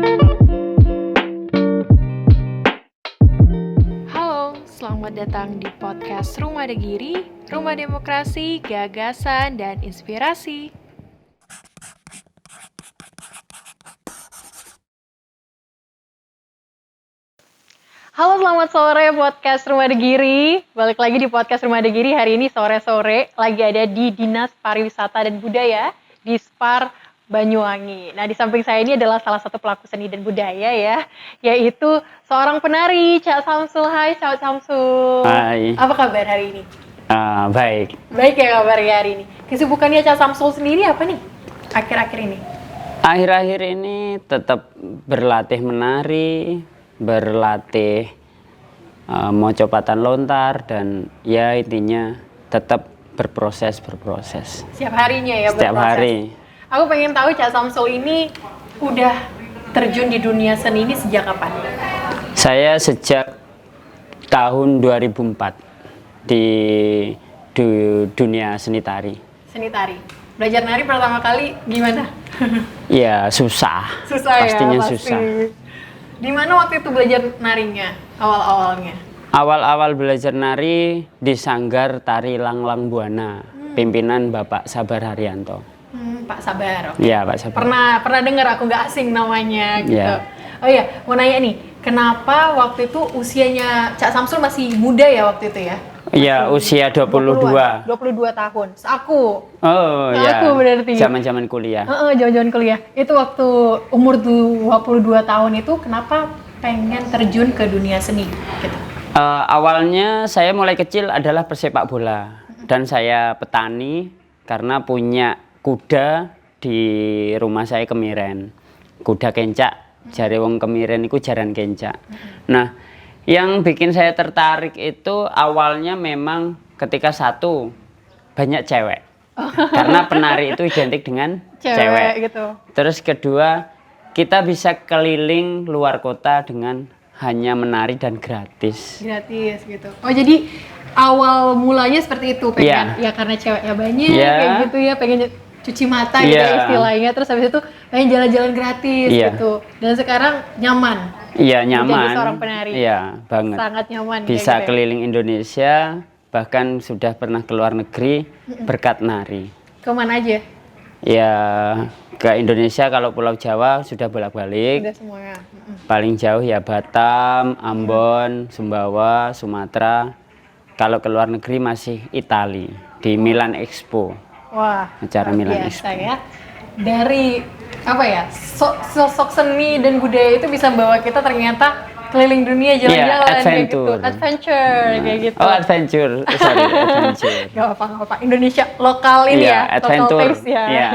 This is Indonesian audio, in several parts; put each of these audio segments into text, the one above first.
Halo, selamat datang di podcast Rumah Degiri, Rumah Demokrasi, Gagasan, dan Inspirasi. Halo, selamat sore podcast Rumah Degiri. Balik lagi di podcast Rumah Degiri hari ini sore-sore lagi ada di Dinas Pariwisata dan Budaya di SPAR Banyuwangi. Nah, di samping saya ini adalah salah satu pelaku seni dan budaya ya, yaitu seorang penari, Cak Samsul. Hai, Cak Samsul. Hai. Apa kabar hari ini? Baik. Baik ya kabarnya hari ini. Kesibukannya Cak Samsul sendiri apa nih akhir-akhir ini? Akhir-akhir ini tetap berlatih menari, berlatih mocopatan lontar, dan ya intinya tetap berproses. Setiap harinya ya Setiap berproses. hari. Aku pengen tahu Cak Samsul ini udah terjun di dunia seni ini sejak kapan? Saya sejak tahun 2004 di dunia seni tari. Seni tari. Belajar nari pertama kali gimana? Ya susah. Susah Pastinya ya, pasti. susah. Di mana waktu itu belajar narinya awal-awalnya? Awal-awal belajar nari di Sanggar Tari Langlang Buana, pimpinan Bapak Sabar Haryanto. Pak Sabar. Oke. Iya, Pak Sabar. Pernah dengar, aku nggak asing namanya gitu. Iya. Oh iya, mau nanya nih, kenapa waktu itu usianya Cak Samsul masih muda ya waktu itu ya? Iya, usia 22. 22 tahun. Aku. Oh iya. Aku berarti. Zaman-zaman kuliah. Zaman-zaman kuliah. Itu waktu umur 22 tahun itu kenapa pengen terjun ke dunia seni gitu? Awalnya saya mulai kecil adalah persepak bola, dan saya petani karena punya kuda di rumah saya kemiren. Kuda kencak, jare wong kemiren iku jaran kencak. Nah, yang bikin saya tertarik itu awalnya memang ketika satu, banyak cewek. Karena penari itu identik dengan cewek. Gitu. Terus kedua, kita bisa keliling luar kota dengan hanya menari dan gratis. Gratis gitu. Oh, jadi awal mulanya seperti itu, pengen ya karena ceweknya banyak kayak gitu ya, pengen cuci mata gitu ya istilahnya, terus habis itu pengen jalan-jalan gratis gitu. Dan sekarang nyaman. Iya, nyaman. Menjadi seorang penari. Iya, banget. Sangat nyaman. Bisa gitu keliling Indonesia, bahkan sudah pernah ke luar negeri berkat nari. Kemana aja? Ya, ke Indonesia, kalau Pulau Jawa sudah bolak-balik. Udah semuanya. Paling jauh ya Batam, Ambon, Sumbawa, Sumatera. Kalau ke luar negeri masih Itali, di Milan Expo. Wah, acara Milan biasa Expo. Ya. Dari apa ya, sosok seni dan budaya itu bisa bawa kita ternyata keliling dunia jalan-jalan kayak gitu. Adventure kayak gitu. Oh, adventure. Sorry, adventure. Gak apa-apa. Indonesia lokal ini ya, adventure. Local taste ya. Iya.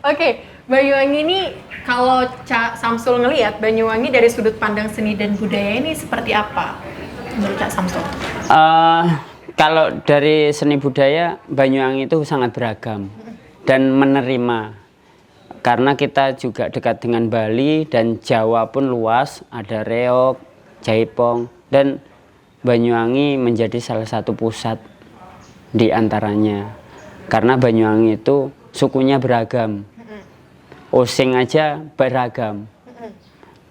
Oke, Banyuwangi ini kalau Cak Samsul ngelihat Banyuwangi dari sudut pandang seni dan budaya ini seperti apa menurut Cak Samsul? Kalau dari seni budaya, Banyuwangi itu sangat beragam dan menerima. Karena kita juga dekat dengan Bali dan Jawa pun luas, ada reog, jaipong, dan Banyuwangi menjadi salah satu pusat di antaranya. Karena Banyuwangi itu sukunya beragam. Osing aja beragam.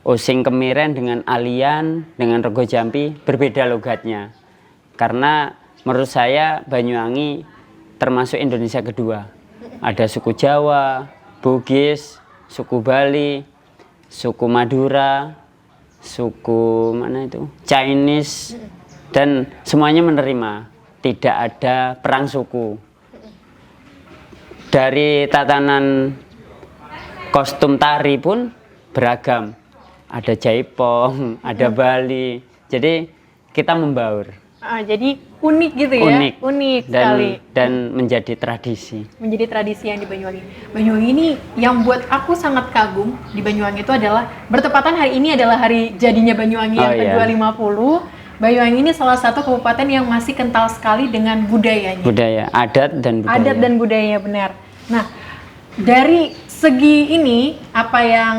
Osing Kemiren dengan Alian, dengan Rego Jampi berbeda logatnya. Karena menurut saya Banyuwangi termasuk Indonesia kedua. Ada suku Jawa, Bugis, suku Bali, suku Madura, suku mana itu? Chinese, dan semuanya menerima. Tidak ada perang suku. Dari tatanan kostum tari pun beragam. Ada jaipong, ada Bali. Jadi kita membaur. Jadi unik gitu ya? Unik sekali. Dan menjadi tradisi. Menjadi tradisi yang di Banyuwangi. Banyuwangi ini yang buat aku sangat kagum di Banyuwangi itu adalah bertepatan hari ini adalah hari jadinya Banyuwangi yang ke-250. Banyuwangi ini salah satu kabupaten yang masih kental sekali dengan budayanya. Budaya, adat dan budaya. Adat dan budayanya, benar. Nah, dari segi ini apa yang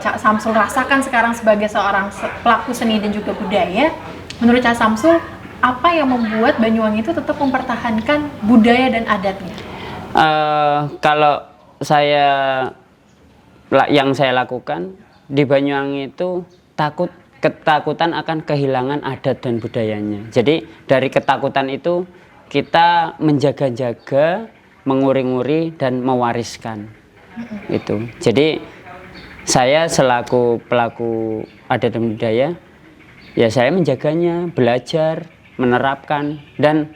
Cak Samsul rasakan sekarang sebagai seorang pelaku seni dan juga budaya, menurut Cak Samsul, apa yang membuat Banyuwangi itu tetap mempertahankan budaya dan adatnya? Kalau saya yang saya lakukan di Banyuwangi itu ketakutan akan kehilangan adat dan budayanya. Jadi dari ketakutan itu kita menjaga-jaga, menguri-nguri dan mewariskan. Itu. Jadi saya selaku pelaku adat dan budaya, ya saya menjaganya, belajar, menerapkan, dan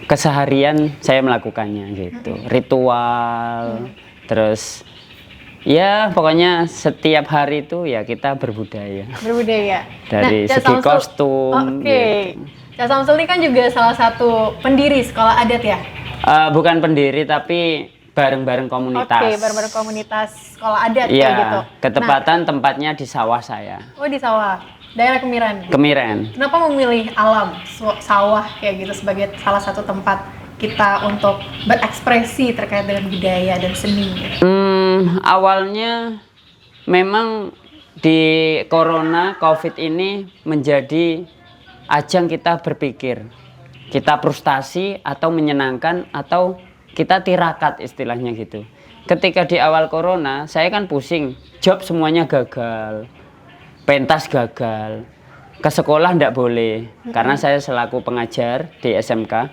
keseharian saya melakukannya gitu. Ritual, terus ya pokoknya setiap hari itu ya kita berbudaya. Berbudaya. Dari Cak segi Samsul, kostum. Oke. Gitu. Cak Samsul ini kan juga salah satu pendiri sekolah adat ya? Bukan pendiri tapi bareng-bareng komunitas. Oke, bareng-bareng komunitas sekolah adat Iya, kayak gitu. ketepatan tempatnya di sawah saya. Oh, di sawah. Daerah Kemiren. Kemiren. Kenapa memilih alam, sawah kayak gitu sebagai salah satu tempat kita untuk berekspresi terkait dengan budaya dan seni? Awalnya memang di corona COVID ini menjadi ajang kita berpikir, kita frustasi atau menyenangkan atau kita tirakat istilahnya gitu. Ketika di awal corona saya kan pusing, job semuanya gagal, pentas gagal, ke sekolah ndak boleh karena saya selaku pengajar di SMK.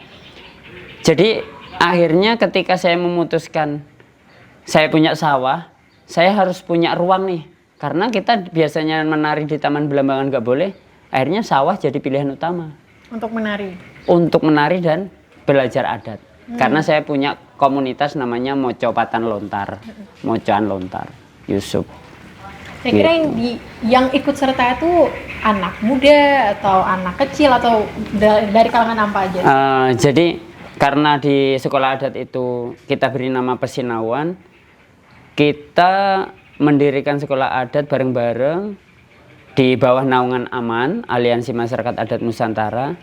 Jadi akhirnya ketika saya memutuskan saya punya sawah, saya harus punya ruang nih. Karena kita biasanya menari di Taman Belambangan nggak boleh, akhirnya sawah jadi pilihan utama. Untuk menari? Untuk menari dan belajar adat. Karena saya punya komunitas namanya Mocopatan Lontar, Mocoan Lontar, Yusuf. Saya kira yang ikut serta itu anak muda atau anak kecil atau dari kalangan apa aja? Jadi karena di sekolah adat itu kita beri nama Pesinauan, kita mendirikan sekolah adat bareng-bareng di bawah naungan AMAN, Aliansi Masyarakat Adat Nusantara.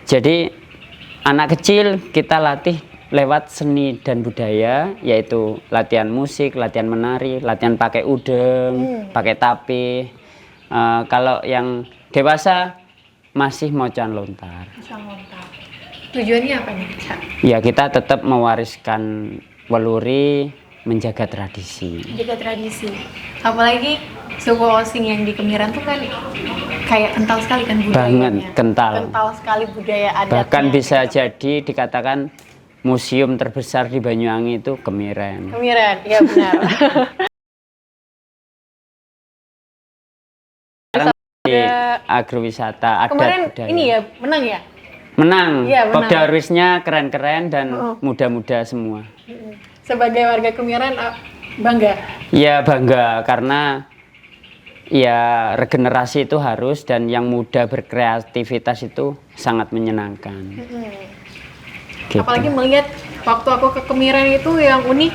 Jadi anak kecil kita latih lewat seni dan budaya, yaitu latihan musik, latihan menari, latihan pakai udeng, pakai tapih. Kalau yang dewasa masih mocoan lontar. Mocoan lontar. Tujuannya apa nih, Cak? Ya kita tetap mewariskan weluri, menjaga tradisi. Menjaga tradisi. Apalagi suku Osing yang di Kemiren tuh kan kayak kental sekali kan budayanya. Banget kental. Kental sekali budaya adatnya. Bahkan bisa jadi dikatakan museum terbesar di Banyuwangi itu Kemiren. Kemiren, iya benar. Sekarang di agrowisata adat kemarin budaya. Ini ya menang ya? Menang. Iya, menang. Popdarisnya keren-keren dan muda-muda semua. Sebagai warga Kemiren bangga? Ya bangga karena ya regenerasi itu harus dan yang muda berkreativitas itu sangat menyenangkan. Gitu. Apalagi melihat waktu aku ke Kemiren itu yang unik,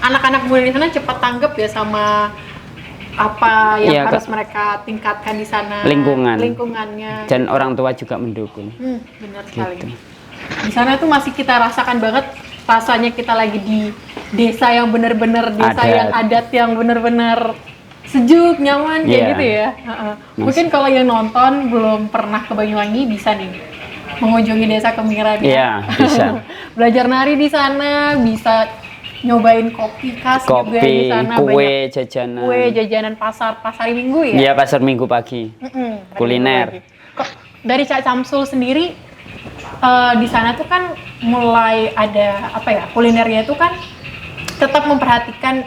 anak-anak muda di sana cepat tanggap ya sama apa yang harus mereka tingkatkan di sana, lingkungannya dan orang tua juga mendukung. Benar sekali. Gitu. Di sana tuh masih kita rasakan banget rasanya kita lagi di desa yang benar-benar desa adat. Yang adat yang benar-benar sejuk, nyaman kayak gitu ya. Mungkin kalau yang nonton belum pernah ke Banyuwangi bisa nih mengunjungi desa Kemiren. Iya, bisa. Belajar nari di sana, bisa nyobain kopi khas juga di sana, kue, jajanan. Kue, jajanan pasar Minggu ya? Iya, pasar Minggu pagi. Kuliner. Kok dari Cak Samsul sendiri di sana tuh kan mulai ada apa ya? Kulinernya itu kan tetap memperhatikan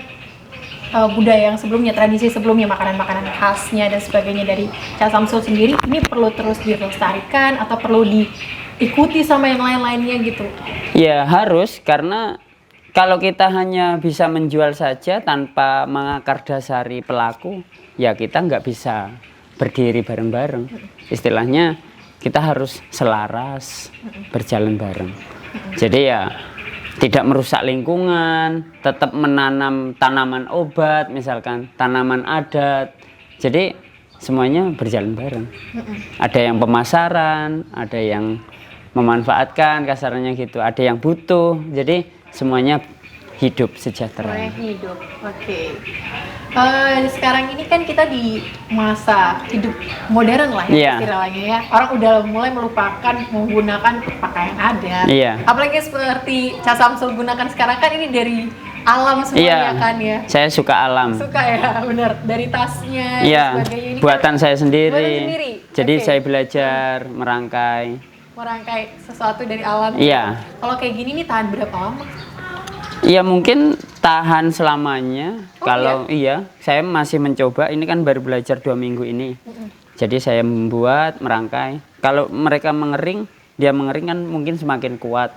budaya yang sebelumnya, tradisi sebelumnya, makanan-makanan khasnya dan sebagainya. Dari Cak Samsul sendiri ini perlu terus dilestarikan atau perlu diikuti sama yang lain-lainnya gitu? Ya harus, karena kalau kita hanya bisa menjual saja tanpa mengakar dasari pelaku, ya kita nggak bisa berdiri bareng-bareng. Istilahnya kita harus selaras, berjalan bareng. Jadi ya tidak merusak lingkungan, tetap menanam tanaman obat, misalkan tanaman adat. Jadi semuanya berjalan bareng. Ada yang pemasaran, ada yang memanfaatkan, kasarnya gitu. Ada yang butuh. Jadi semuanya hidup sejahtera. Semuanya hidup, oke. Sekarang ini kan kita di masa hidup modern lah ya, istilahnya ya. Orang udah mulai melupakan menggunakan pakaian adat. Apalagi seperti Cak Samsul gunakan sekarang kan ini dari alam semuanya Iya, kan ya. saya suka alam. Suka ya, benar. Dari tasnya Iya, dan sebagainya ini buatan kan saya sendiri. buatan sendiri. Jadi Oke. saya belajar merangkai. Merangkai sesuatu dari alam. Iya. Kalau kayak gini nih tahan berapa lama? Iya mungkin tahan selamanya. Oh, Kalau iya, saya masih mencoba. Ini kan baru belajar 2 minggu ini. Jadi saya membuat merangkai. Kalau mereka mengering, dia mengering kan mungkin semakin kuat.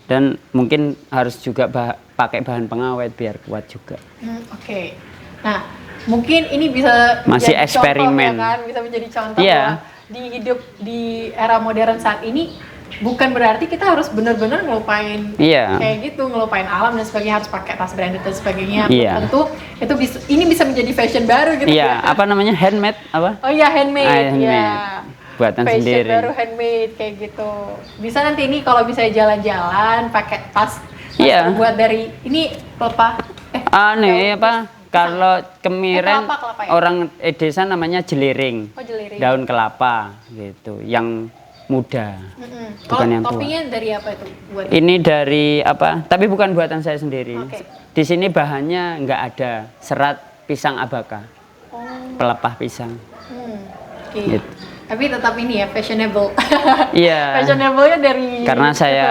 Dan mungkin harus juga pakai bahan pengawet biar kuat juga. Oke. Nah, mungkin ini bisa Masih menjadi eksperimen. contoh, ya kan? Bisa menjadi contoh Iya. bahwa di hidup di era modern saat ini bukan berarti kita harus benar-benar ngelupain Iya. kayak gitu, ngelupain alam dan sebagainya, harus pakai tas branded dan sebagainya. Iya. Tentu itu ini bisa menjadi fashion baru gitu Iya, ya. apa namanya? Handmade apa? Oh iya, handmade. Handmade. Ya. Buatan Fashion sendiri. baru handmade kayak gitu. Bisa nanti ini kalau bisa jalan-jalan pakai tas Iya. terbuat dari ini pelepah. Nih apa? Kalau kemiren kelapa ya? orang desa namanya jeliring. Oh, jeliring. Daun kelapa gitu, yang muda. Mm-mm. Bukan Kalau yang tua. toppingnya dari apa itu buat? Ini dari apa? Tapi bukan buatan saya sendiri. Oke. Di sini bahannya nggak ada serat pisang abaka, Oh. pelepah pisang. Oke. Gitu. Tapi tetap ini ya fashionable. Iya. Fashionable-nya dari Karena saya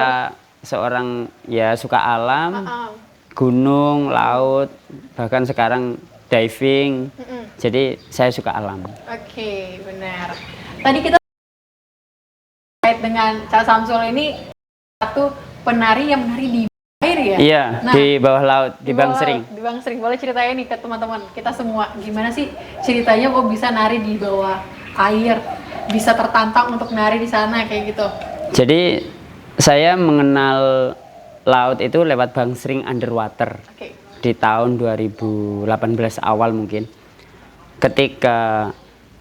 seorang ya suka alam, Ah, gunung, laut, bahkan sekarang diving. mm-mm. Jadi saya suka alam. Oke, benar. Tadi kita terkait dengan Cak Samsul ini satu penari yang menari di air ya? Iya, Nah, di bawah laut, di Bang bawah- Sering. Di Bang Sering. Boleh ceritain nih ke teman-teman kita semua, gimana sih ceritanya kok bisa nari di bawah air? Bisa tertantang untuk nari di sana kayak gitu. Jadi saya mengenal laut itu lewat Bang Sering Underwater Oke. di tahun 2018 awal mungkin. Ketika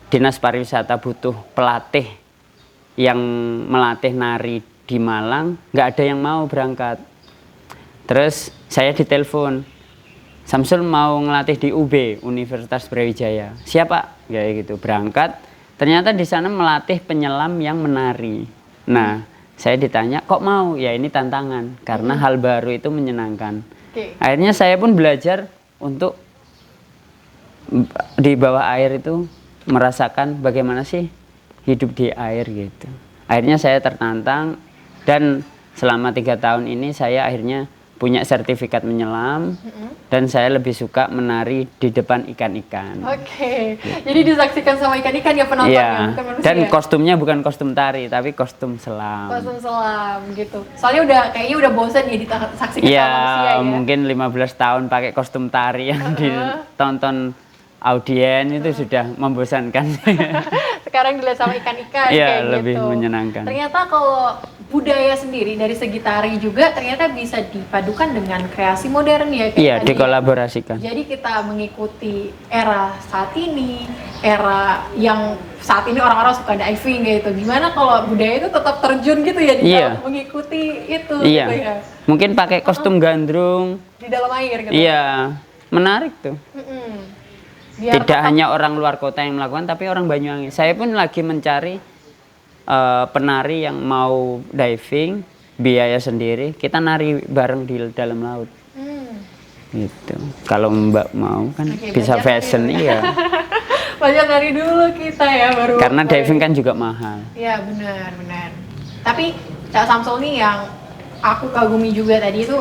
Dinas Pariwisata butuh pelatih yang melatih nari di Malang, nggak ada yang mau berangkat. Terus saya ditelepon, Samsul mau ngelatih di UB, Universitas Brawijaya. Siapa? Kayak gitu, berangkat. Ternyata di sana melatih penyelam yang menari. Nah, saya ditanya, kok mau? Ya ini tantangan, karena hal baru itu menyenangkan. Oke. Akhirnya saya pun belajar untuk di bawah air itu merasakan bagaimana sih hidup di air gitu. Akhirnya saya tertantang dan selama 3 tahun ini saya akhirnya punya sertifikat menyelam dan saya lebih suka menari di depan ikan-ikan. Oke. Jadi disaksikan sama ikan-ikan ya penontonnya, Iya. bukan manusia. Dan kostumnya bukan kostum tari tapi kostum selam. Kostum selam gitu. Soalnya kayaknya udah bosan ya disaksikan Iya, sama manusia ya. mungkin 15 tahun pakai kostum tari yang ditonton audien itu sudah membosankan. Sekarang dilihat sama ikan-ikan Iya, kayak lebih gitu. menyenangkan. Ternyata kalau budaya sendiri dari segi tari juga ternyata bisa dipadukan dengan kreasi modern ya kayak Iya, tadi ya. dikolaborasikan. Jadi kita mengikuti era saat ini, era yang saat ini orang-orang suka diving gitu. Gimana kalau budaya itu tetap terjun gitu ya di Iya. dalam mengikuti itu Iya. gitu ya. Mungkin pakai kostum gandrung. Di dalam air gitu. Iya, menarik tuh. Mm-mm. Biar Tidak tetap- hanya orang luar kota yang melakukan, tapi orang Banyuwangi. Saya pun lagi mencari penari yang mau diving, biaya sendiri. Kita nari bareng di dalam laut. Hmm. Gitu. Kalau Mbak mau kan Oke, bisa belajar fashion, dari- iya. Banyak dari dulu kita ya baru. Karena diving kan juga mahal. Iya benar. Tapi Cak Samsul nih yang aku kagumi juga tadi itu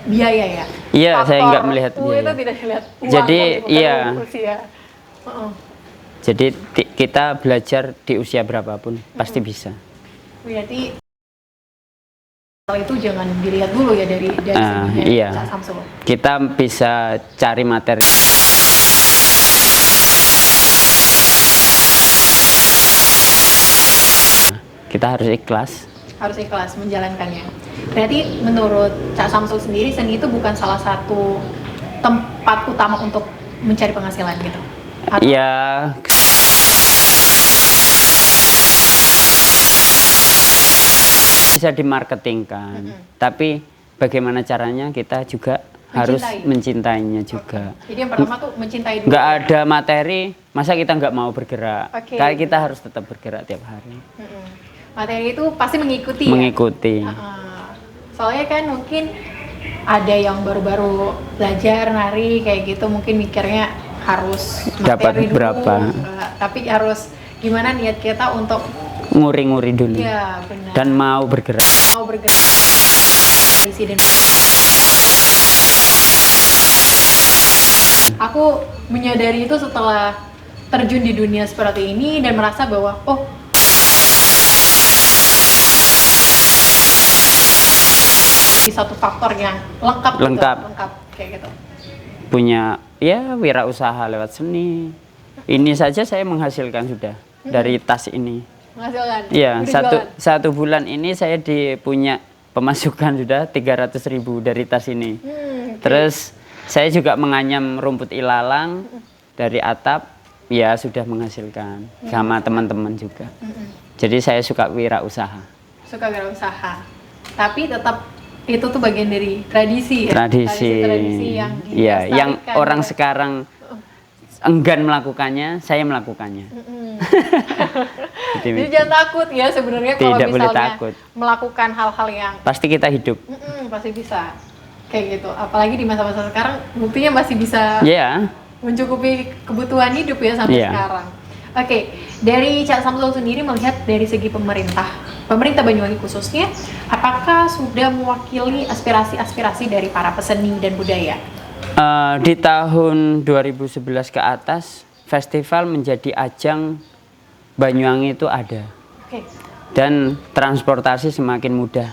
biaya ya. Iya, saya nggak Faktor melihat itu biaya. tidak dilihat uang, Jadi, bukan iya. usia. Heeh. Jadi kita belajar di usia berapapun pasti bisa. Berarti hal itu jangan dilihat dulu ya dari segi iya. Cak Samsul. Kita bisa cari materi. Kita harus ikhlas. Harus ikhlas menjalankannya. Berarti menurut Cak Samsul sendiri seni itu bukan salah satu tempat utama untuk mencari penghasilan gitu. Atau- Ya, bisa dimarketingkan. Tapi bagaimana caranya kita juga harus mencintainya juga. Jadi yang pertama tuh mencintai dulu. Nggak ada materi, masa kita nggak mau bergerak? Oke. Kayak kita harus tetap bergerak tiap hari. Mm-mm. Materi itu pasti mengikuti ya? Mengikuti. Soalnya kan mungkin ada yang baru-baru belajar nari kayak gitu, mungkin mikirnya harus Dapat materi dulu, berapa? tapi harus gimana niat kita untuk Nguri-nguri dulu. ya benar Dan mau bergerak. mau bergerak tradisi dan aku menyadari itu setelah terjun di dunia seperti ini dan merasa bahwa oh satu faktor yang lengkap gitu, Lengkap. lengkap kayak gitu. Punya ya wirausaha lewat seni. Ini saja saya menghasilkan sudah dari tas ini. Menghasilkan. Iya, udah jualan. satu bulan ini saya punya pemasukan sudah 300.000 dari tas ini. Oke. Terus saya juga menganyam rumput ilalang dari atap, ya sudah menghasilkan sama teman-teman juga. Jadi saya suka wirausaha. Suka wirausaha. Tapi tetap itu tuh bagian dari tradisi ya. Tradisi yang ya, yang dilestarikan orang oleh- sekarang enggan melakukannya, saya melakukannya. Jadi jangan takut ya sebenarnya kalau Tidak boleh misalnya takut. melakukan hal-hal yang Pasti kita hidup. pasti bisa kayak gitu. Apalagi di masa-masa sekarang buktinya masih bisa Ya, mencukupi kebutuhan hidup ya sampai Iya. sekarang. Oke, dari Cak Samsul sendiri melihat dari segi pemerintah Banyuwangi khususnya, apakah sudah mewakili aspirasi-aspirasi dari para peseni dan budaya? di tahun 2011 ke atas, festival menjadi ajang Banyuwangi itu ada. Oke. Dan transportasi semakin mudah.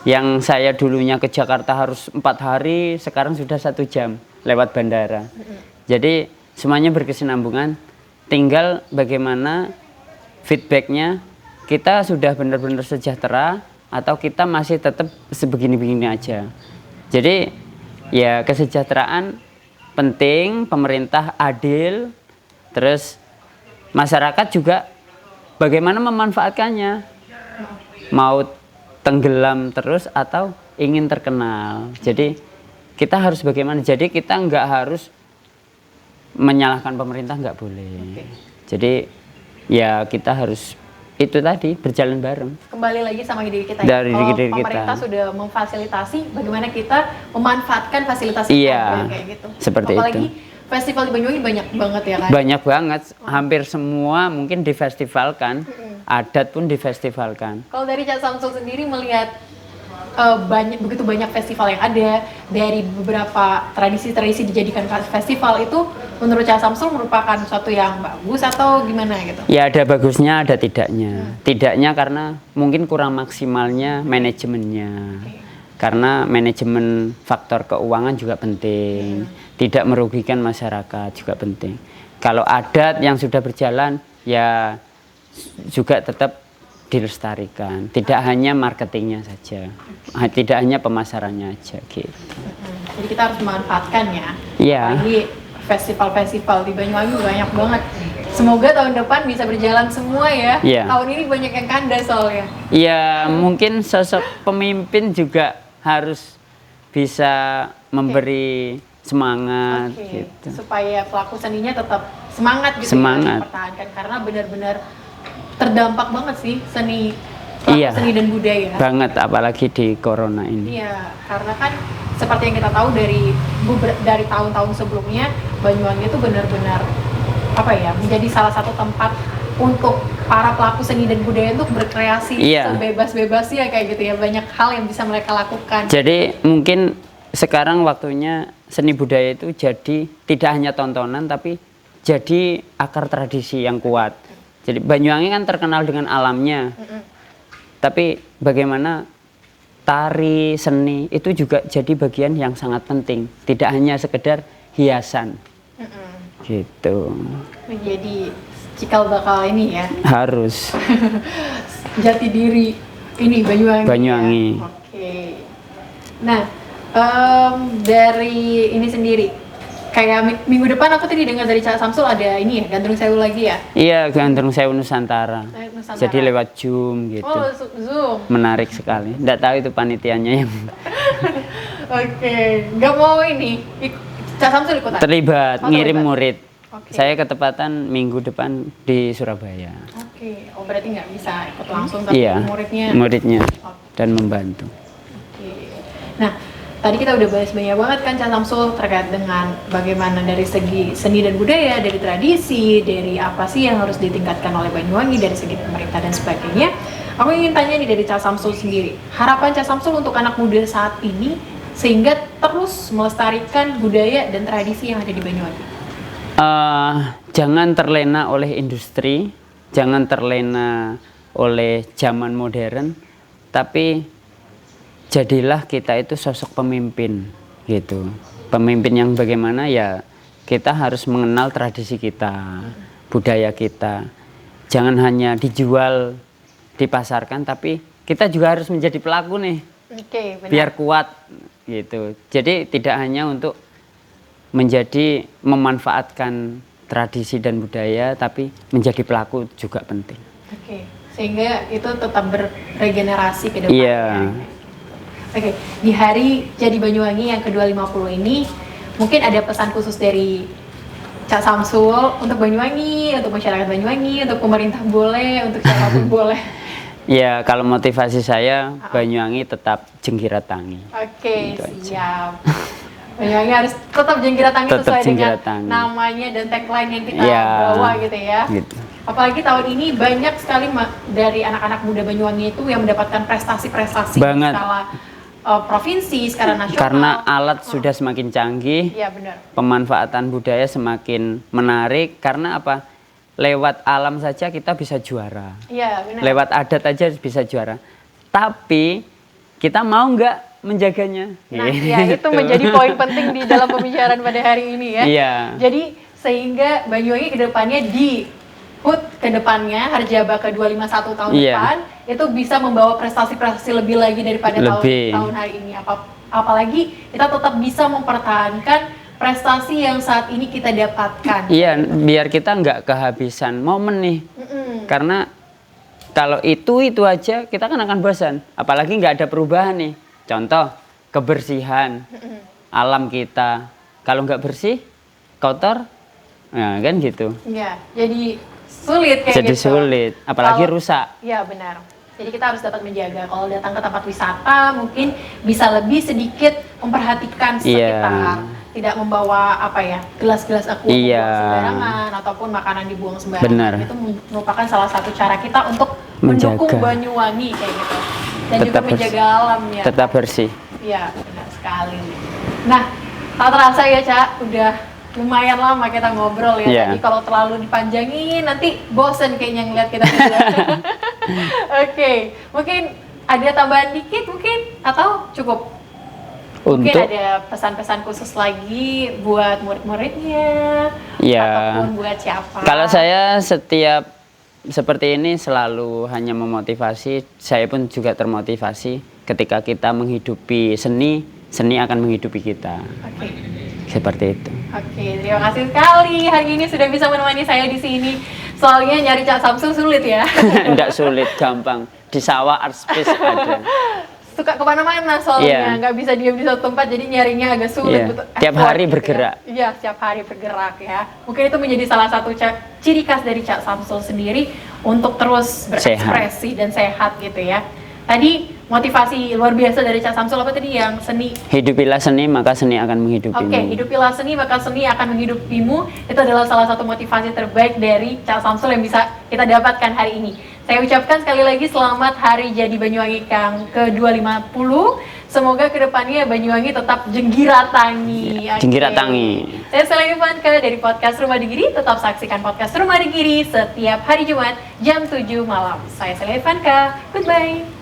Yang saya dulunya ke Jakarta harus 4 hari, sekarang sudah 1 jam lewat bandara. Jadi semuanya berkesinambungan. Tinggal bagaimana feedbacknya, kita sudah benar-benar sejahtera atau kita masih tetap sebegini-begini aja. Jadi ya kesejahteraan penting, pemerintah adil, terus masyarakat juga bagaimana memanfaatkannya, mau tenggelam terus atau ingin terkenal. Jadi kita harus bagaimana, jadi kita nggak harus menyalahkan pemerintah, nggak boleh. Jadi ya kita harus itu tadi berjalan bareng. Kembali lagi sama diri kita Dari Kalau diri kita. pemerintah sudah memfasilitasi, bagaimana kita memanfaatkan fasilitas Iya, yang kayak gitu. seperti Apalagi itu. festival di Banyuwangi banyak banget ya kan. Banyak banget, hampir semua mungkin difestivalkan, adat pun difestivalkan. Kalau dari Cak Samsul sendiri melihat begitu banyak festival yang ada, dari beberapa tradisi-tradisi dijadikan festival itu, menurut Cak Samsul merupakan suatu yang bagus atau gimana gitu? Ya ada bagusnya, ada tidaknya. Tidaknya karena mungkin kurang maksimalnya manajemennya. Karena manajemen faktor keuangan juga penting. Tidak merugikan masyarakat juga penting. Kalau adat yang sudah berjalan ya juga tetap dilestarikan. Tidak hanya marketingnya saja. Tidak hanya pemasarannya aja gitu. Jadi kita harus memanfaatkan ya. Iya. Apalagi festival-festival di Banyuwangi banyak banget. Semoga tahun depan bisa berjalan semua ya. Iya. Tahun ini banyak yang kandas soalnya. Ya mungkin sosok pemimpin juga harus bisa memberi semangat Oke, gitu. supaya pelaku seninya tetap semangat gitu Semangat. ya dipertahankan, karena benar-benar terdampak banget sih pelaku Iya. seni dan budaya. Banget apalagi di corona ini. Iya, karena kan seperti yang kita tahu dari tahun-tahun sebelumnya, Banyuwangi itu benar-benar menjadi salah satu tempat untuk para pelaku seni dan budaya untuk berkreasi Iya. sebebas-bebasnya kayak gitu ya. Banyak hal yang bisa mereka lakukan. Jadi mungkin sekarang waktunya seni budaya itu jadi tidak hanya tontonan tapi jadi akar tradisi yang kuat. Jadi Banyuwangi kan terkenal dengan alamnya. Tapi bagaimana tari, seni itu juga jadi bagian yang sangat penting. Tidak hanya sekedar hiasan. Gitu. Menjadi cikal bakal ini ya. Harus. Jati diri ini Banyuwangi. Banyuwangi. Ya? Oke. Nah, dari ini sendiri, kayak minggu depan aku tadi dengar dari Cak Samsul ada ini ya, Gandrung Sewu lagi ya. Iya, Gandrung Sewu Nusantara. Nusantara. Jadi lewat Zoom gitu. Oh, Zoom. Menarik sekali. Nggak tahu itu panitianya yang Oke, nggak mau ini. Cak Samsul ikutan. terlibat Oh, ngirim terlibat. murid. Oke. Saya ketepatan minggu depan di Surabaya. Oke, oh berarti nggak bisa ikut langsung tapi Iya, muridnya. muridnya Oke. dan membantu. Oke. Nah, tadi kita udah bahas banyak banget kan Cak Samsul terkait dengan bagaimana dari segi seni dan budaya, dari tradisi, dari apa sih yang harus ditingkatkan oleh Banyuwangi dari segi pemerintah dan sebagainya. Aku ingin tanya nih dari Cak Samsul sendiri, harapan Cak Samsul untuk anak muda saat ini sehingga terus melestarikan budaya dan tradisi yang ada di Banyuwangi. Jangan terlena oleh industri, jangan terlena oleh zaman modern, tapi jadilah kita itu sosok pemimpin gitu. Pemimpin yang bagaimana ya kita harus mengenal tradisi kita, budaya kita. Jangan hanya dijual, dipasarkan, tapi kita juga harus menjadi pelaku nih. Oke, benar. Biar kuat gitu. Jadi tidak hanya untuk menjadi memanfaatkan tradisi dan budaya, tapi menjadi pelaku juga penting. Oke, sehingga itu tetap beregenerasi ke depan. Iya. Oke, di hari Jadi Banyuwangi yang ke-250 ini mungkin ada pesan khusus dari Cak Samsul untuk Banyuwangi, untuk masyarakat Banyuwangi, untuk pemerintah boleh, untuk siapapun boleh. Ya, kalau motivasi saya Banyuwangi tetap Jengkiratangi. Oke, Gitu aja. siap. Banyuwangi harus tetap Jengkiratangi Tetap sesuai dengan Jengkiratangi. namanya dan tagline yang kita Ya, bawa gitu ya. gitu. Apalagi tahun ini banyak sekali dari anak-anak muda Banyuwangi itu yang mendapatkan prestasi-prestasi Banget. skala provinsi, skala nasional. Karena alat sudah semakin canggih, Iya benar. pemanfaatan budaya semakin menarik. Karena apa? Lewat alam saja kita bisa juara. Iya benar. Lewat adat aja bisa juara. Tapi kita mau nggak menjaganya? Nah, ya itu menjadi poin penting di dalam pembicaraan pada hari ini ya. Iya. Jadi sehingga Banyuwangi kedepannya di HUT kedepannya Harjaba ke-251 tahun Iya. depan itu bisa membawa prestasi-prestasi lebih lagi daripada Lebih. tahun hari ini. Apalagi kita tetap bisa mempertahankan prestasi yang saat ini kita dapatkan. Iya, biar kita nggak kehabisan momen nih. Karena kalau itu aja kita kan akan bosan. Apalagi nggak ada perubahan nih. Contoh kebersihan alam kita. Kalau nggak bersih, kotor, nah kan gitu. Iya, jadi sulit kayak Jadi gitu. sulit, apalagi rusak. Iya benar. Jadi kita harus dapat menjaga. Kalau datang ke tempat wisata mungkin bisa lebih sedikit memperhatikan sekitar. Tidak membawa apa ya gelas-gelas aqua Iya. dibuang sembarangan ataupun makanan dibuang sembarangan. Benar. Itu merupakan salah satu cara kita untuk Menjaga. mendukung Banyuwangi kayak gitu. Dan juga Tetap menjaga alam ya. Tetap bersih. Iya benar sekali. Nah tak terasa ya Cak, udah lumayan lama kita ngobrol ya. Iya. Jadi kalau terlalu dipanjangin nanti bosen kayaknya ngeliat kita berdua. Oke, mungkin ada tambahan dikit mungkin atau cukup? Mungkin Untuk ada pesan-pesan khusus lagi buat murid-muridnya Ya. ataupun buat siapa? Kalau saya setiap seperti ini selalu hanya memotivasi, saya pun juga termotivasi ketika kita menghidupi seni, seni akan menghidupi kita. Oke. Seperti itu. Oke, terima kasih sekali hari ini sudah bisa menemani saya di sini. Soalnya nyari Cak Samsul sulit ya. Enggak sulit, gampang. Di sawah art space ada. Suka kemana-mana soalnya, nggak bisa diam di satu tempat, jadi nyarinya agak sulit. Iya. Butuh Tiap effort hari gitu bergerak. Ya. Iya, setiap hari bergerak ya. Mungkin itu menjadi salah satu ciri khas dari Cak Samsul sendiri untuk terus berekspresi dan sehat gitu ya. Tadi motivasi luar biasa dari Cak Samsul apa tadi yang seni? Hidupilah seni, maka seni akan menghidupimu. Oke, hidupilah seni maka seni akan menghidupimu. Itu adalah salah satu motivasi terbaik dari Cak Samsul yang bisa kita dapatkan hari ini. Saya ucapkan sekali lagi selamat Hari Jadi Banyuwangi yang ke-250. Semoga kedepannya Banyuwangi tetap Jengkiratangi. Ya, Jengkiratangi. Saya Selena Ivanka dari podcast Rumah Digiri. Tetap saksikan podcast Rumah Digiri setiap hari Jumat jam 7 malam. Saya Selena Ivanka. Goodbye.